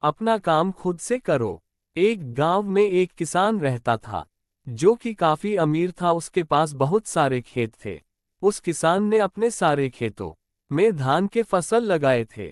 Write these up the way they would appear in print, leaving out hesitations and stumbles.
अपना काम खुद से करो। एक गांव में एक किसान रहता था, जो कि काफी अमीर था। उसके पास बहुत सारे खेत थे। उस किसान ने अपने सारे खेतों में धान के फसल लगाए थे।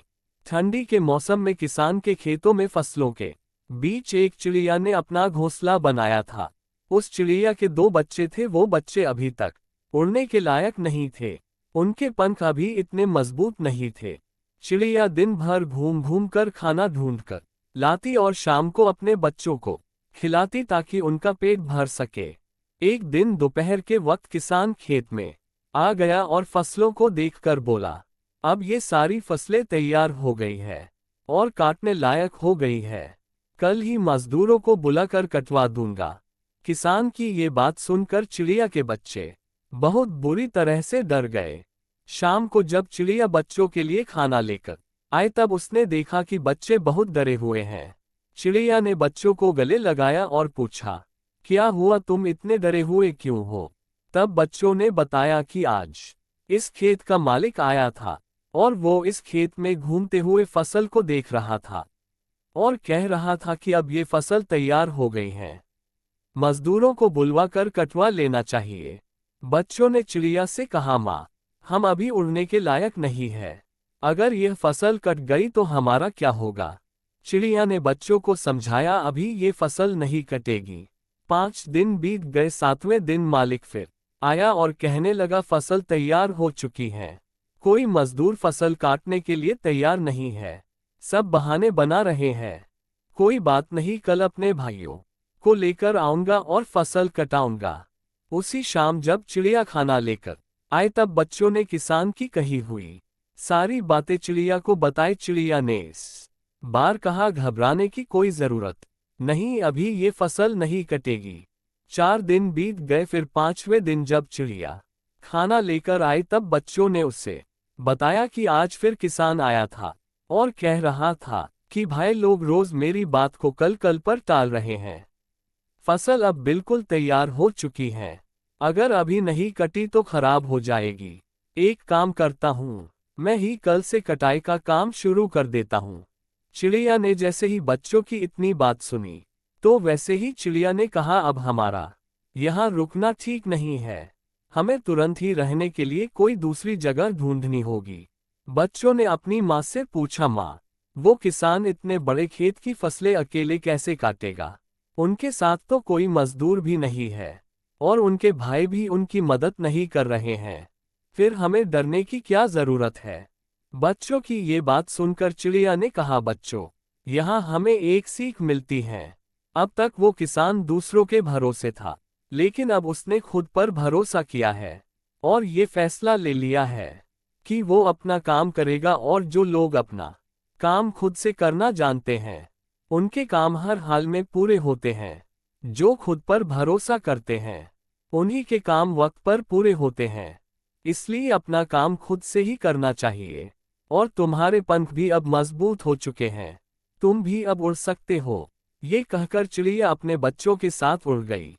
ठंडी के मौसम में किसान के खेतों में फसलों के बीच एक चिड़िया ने अपना घोंसला बनाया था। उस चिड़िया के दो बच्चे थे। वो बच्चे अभी तक उड़ने के लायक नहीं थे। उनके पंख अभी इतने मजबूत नहीं थे। चिड़िया दिन भर घूम घूम कर खाना ढूंढ कर लाती और शाम को अपने बच्चों को खिलाती ताकि उनका पेट भर सके। एक दिन दोपहर के वक्त किसान खेत में आ गया और फसलों को देखकर बोला, अब ये सारी फसलें तैयार हो गई है और काटने लायक हो गई है। कल ही मजदूरों को बुलाकर कटवा दूंगा। किसान की ये बात सुनकर चिड़िया के बच्चे बहुत बुरी तरह से डर गए। शाम को जब चिड़िया बच्चों के लिए खाना लेकर आए तब उसने देखा कि बच्चे बहुत डरे हुए हैं। चिड़िया ने बच्चों को गले लगाया और पूछा, क्या हुआ, तुम इतने डरे हुए क्यों हो? तब बच्चों ने बताया कि आज इस खेत का मालिक आया था और वो इस खेत में घूमते हुए फसल को देख रहा था और कह रहा था कि अब ये फसल तैयार हो गई है, मजदूरों को बुलवाकर कटवा लेना चाहिए। बच्चों ने चिड़िया से कहा, माँ, हम अभी उड़ने के लायक नहीं है। अगर यह फसल कट गई तो हमारा क्या होगा? चिड़िया ने बच्चों को समझाया, अभी ये फसल नहीं कटेगी। 5 दिन बीत गए। 7वें दिन मालिक फिर आया और कहने लगा, फसल तैयार हो चुकी है। कोई मजदूर फसल काटने के लिए तैयार नहीं है। सब बहाने बना रहे हैं। कोई बात नहीं, कल अपने भाइयों को लेकर आऊंगा और फसल कटाऊंगा। उसी शाम जब चिड़िया खाना लेकर आए तब बच्चों ने किसान की कही हुई सारी बातें चिड़िया को बताई। चिड़िया ने इस बार कहा, घबराने की कोई जरूरत नहीं, अभी ये फसल नहीं कटेगी। 4 दिन बीत गए। फिर 5वें दिन जब चिड़िया खाना लेकर आई तब बच्चों ने उससे बताया कि आज फिर किसान आया था और कह रहा था कि भाई लोग रोज मेरी बात को कल पर टाल रहे हैं। फसल अब बिल्कुल तैयार हो चुकी है। अगर अभी नहीं कटी तो खराब हो जाएगी। एक काम करता हूँ, मैं ही कल से कटाई का काम शुरू कर देता हूँ। चिड़िया ने जैसे ही बच्चों की इतनी बात सुनी तो वैसे ही चिड़िया ने कहा, अब हमारा यहाँ रुकना ठीक नहीं है। हमें तुरंत ही रहने के लिए कोई दूसरी जगह ढूंढनी होगी। बच्चों ने अपनी माँ से पूछा, माँ, वो किसान इतने बड़े खेत की फसलें अकेले कैसे काटेगा? उनके साथ तो कोई मजदूर भी नहीं है और उनके भाई भी उनकी मदद नहीं कर रहे हैं। फिर हमें डरने की क्या जरूरत है? बच्चों की ये बात सुनकर चिड़िया ने कहा, बच्चों, यहाँ हमें एक सीख मिलती है। अब तक वो किसान दूसरों के भरोसे था, लेकिन अब उसने खुद पर भरोसा किया है और ये फैसला ले लिया है कि वो अपना काम करेगा। और जो लोग अपना काम खुद से करना जानते हैं, उनके काम हर हाल में पूरे होते हैं। जो खुद पर भरोसा करते हैं, उन्हीं के काम वक्त पर पूरे होते हैं। इसलिए अपना काम खुद से ही करना चाहिए। और तुम्हारे पंख भी अब मजबूत हो चुके हैं, तुम भी अब उड़ सकते हो। ये कहकर चिड़िया अपने बच्चों के साथ उड़ गई।